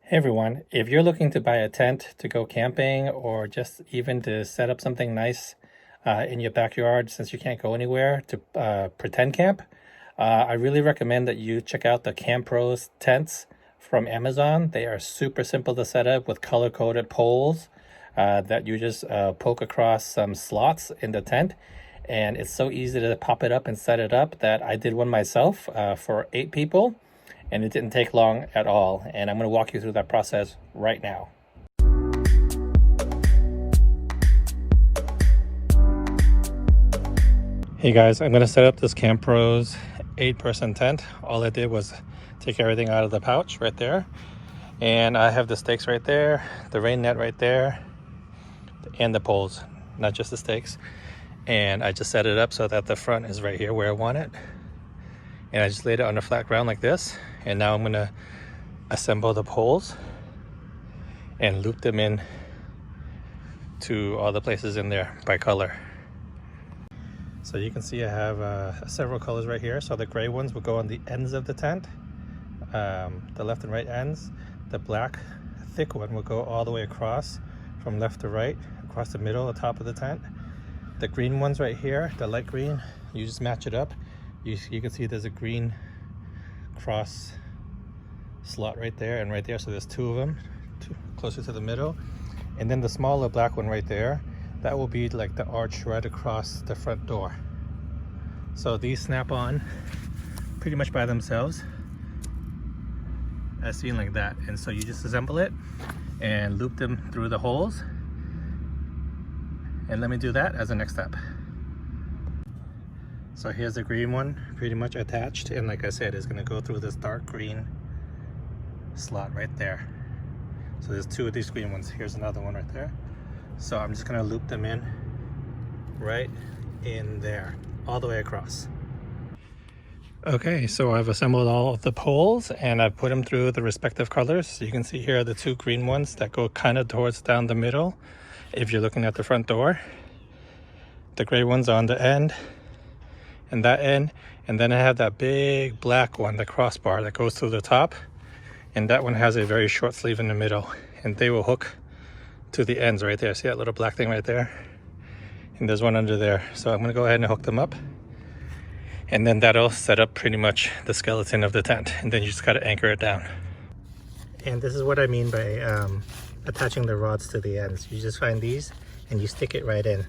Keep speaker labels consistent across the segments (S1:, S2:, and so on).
S1: Hey everyone, if you're looking to buy a tent to go camping or just even to set up something nice in your backyard since you can't go anywhere to pretend camp, I really recommend that you check out the Campros tents from Amazon. They are super simple to set up with color-coded poles that you just poke across some slots in the tent. And it's so easy to pop it up and set it up that I did one myself for 8 people. And it didn't take long at all. And I'm going to walk you through that process right now. Hey guys, I'm going to set up this Campros 8-person tent. All I did was take everything out of the pouch right there. And I have the stakes right there, the rain net right there, and the poles, not just the stakes. And I just set it up so that the front is right here where I want it. And I just laid it on the flat ground like this. And now I'm gonna assemble the poles and loop them in to all the places in there by color. So you can see I have several colors right here. So the gray ones will go on the ends of the tent, the left and right ends. The black thick one will go all the way across from left to right, across the middle, the top of the tent. The green ones right here, the light green, you just match it up. You can see there's a green cross slot right there and right there, so there's 2 of them closer to the middle. And then the smaller black one right there, that will be like the arch right across the front door. So these snap on pretty much by themselves as seen like that. And so you just assemble it and loop them through the holes. And let me do that as the next step. So here's the green one pretty much attached, and like I said, it's going to go through this dark green slot right there. So there's 2 of these green ones. Here's another one right there. So I'm just going to loop them in right in there all the way across. Okay, so I've assembled all of the poles and I've put them through the respective colors. So you can see here the 2 green ones that go kind of towards down the middle if you're looking at the front door. The gray ones on the end and that end, and then I have that big black one, the crossbar that goes through the top, and that one has a very short sleeve in the middle, and they will hook to the ends right there. See that little black thing right there? And there's one under there. So I'm going to go ahead and hook them up, and then that'll set up pretty much the skeleton of the tent, and then you just got to anchor it down. And this is what I mean by attaching the rods to the ends. You just find these and you stick it right in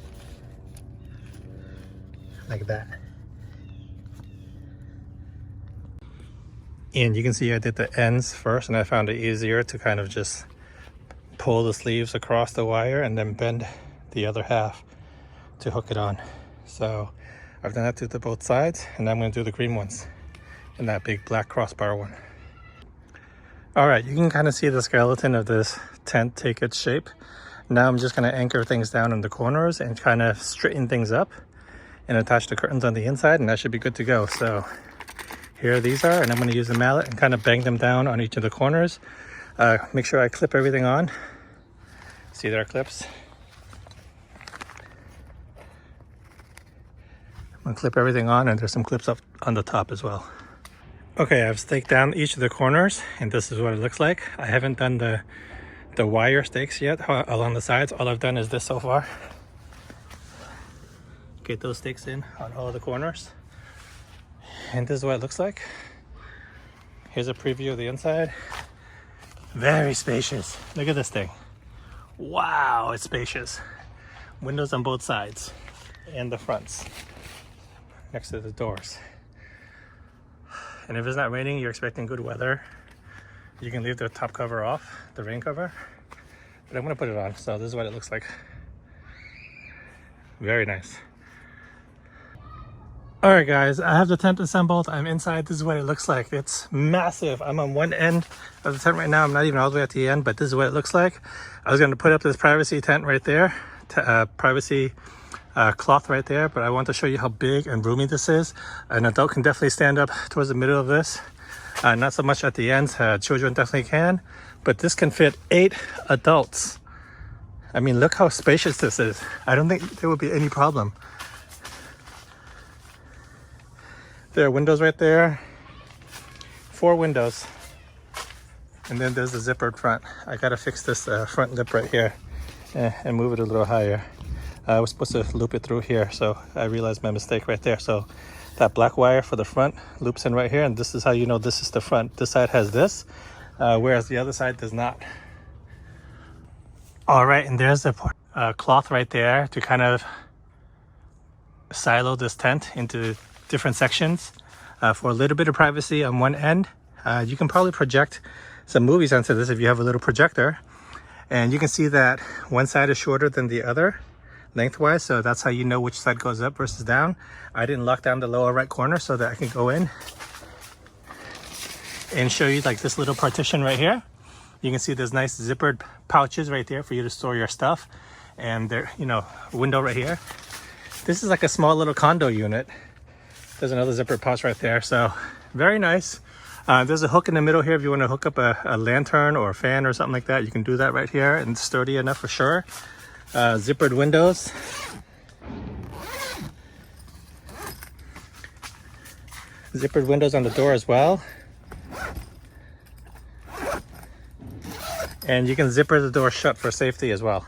S1: like that. And you can see I did the ends first, and I found it easier to kind of just pull the sleeves across the wire and then bend the other half to hook it on. So I've done that to both sides, and I'm going to do the green ones and that big black crossbar one. All right, you can kind of see the skeleton of this tent take its shape. Now I'm just going to anchor things down in the corners and kind of straighten things up and attach the curtains on the inside, and that should be good to go. So here these are, and I'm going to use a mallet and kind of bang them down on each of the corners. Make sure I clip everything on. See, there are clips. I'm going to clip everything on, and there's some clips up on the top as well. Okay, I've staked down each of the corners, and this is what it looks like. I haven't done the wire stakes yet along the sides. All I've done is this so far. Get those stakes in on all the corners. And this is what it looks like. Here's a preview of the inside. Very spacious. Look at this thing. Wow, it's spacious. Windows on both sides and the fronts next to the doors. And if it's not raining, you're expecting good weather, you can leave the top cover off, the rain cover. But I'm going to put it on. So this is what it looks like. Very nice. All right guys, I have the tent assembled. I'm inside. This is what it looks like. It's massive. I'm on one end of the tent right now. I'm not even all the way at the end, but this is what it looks like. I was going to put up this privacy tent right there, privacy cloth right there, but I want to show you how big and roomy this is. An adult can definitely stand up towards the middle of this. Not so much at the ends. Children definitely can, but this can fit 8 adults. I mean, look how spacious this is. I don't think there will be any problem. There are windows right there. 4 windows. And then there's the zippered front. I gotta fix this front lip right here and move it a little higher. I was supposed to loop it through here, so I realized my mistake right there. So that black wire for the front loops in right here, and this is how you know this is the front. This side has this, whereas the other side does not. All right, and there's the cloth right there to kind of silo this tent into different sections for a little bit of privacy on one end. You can probably project some movies onto this if you have a little projector, and you can see that one side is shorter than the other lengthwise, so that's how you know which side goes up versus down. I didn't lock down the lower right corner so that I can go in and show you like this little partition right here. You can see there's nice zippered pouches right there for you to store your stuff, and there, you know, window right here. This is like a small little condo unit. There's another zippered pouch right there, so very nice. There's a hook in the middle here if you want to hook up a lantern or a fan or something like that. You can do that right here, and it's sturdy enough for sure. Zippered windows. Zippered windows on the door as well. And you can zipper the door shut for safety as well.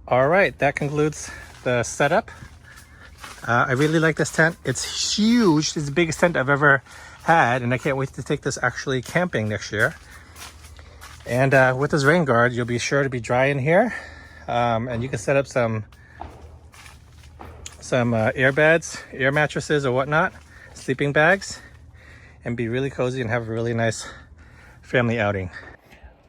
S1: All right, that concludes the setup. I really like this tent. It's huge. It's the biggest tent I've ever had, and I can't wait to take this actually camping next year. And with this rain guard, you'll be sure to be dry in here. And you can set up some air beds, air mattresses or whatnot, sleeping bags, and be really cozy and have a really nice family outing.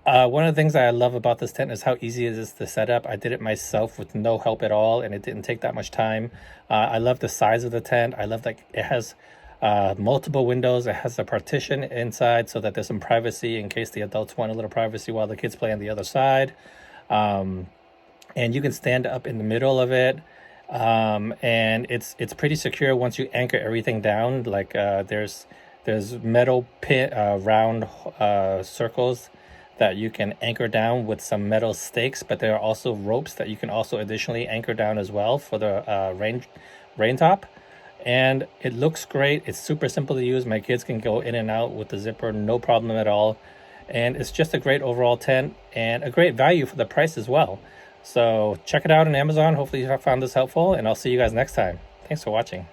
S1: One of the things that I love about this tent is how easy it is to set up. I did it myself with no help at all, and it didn't take that much time. I love the size of the tent. I love that it has multiple windows. It has a partition inside so that there's some privacy in case the adults want a little privacy while the kids play on the other side. And you can stand up in the middle of it. And it's pretty secure once you anchor everything down. Like there's metal pin round circles that you can anchor down with some metal stakes, but there are also ropes that you can also additionally anchor down as well for the rain top. And it looks great. It's super simple to use. My kids can go in and out with the zipper, no problem at all. And it's just a great overall tent and a great value for the price as well. So check it out on Amazon. Hopefully you found this helpful, and I'll see you guys next time. Thanks for watching.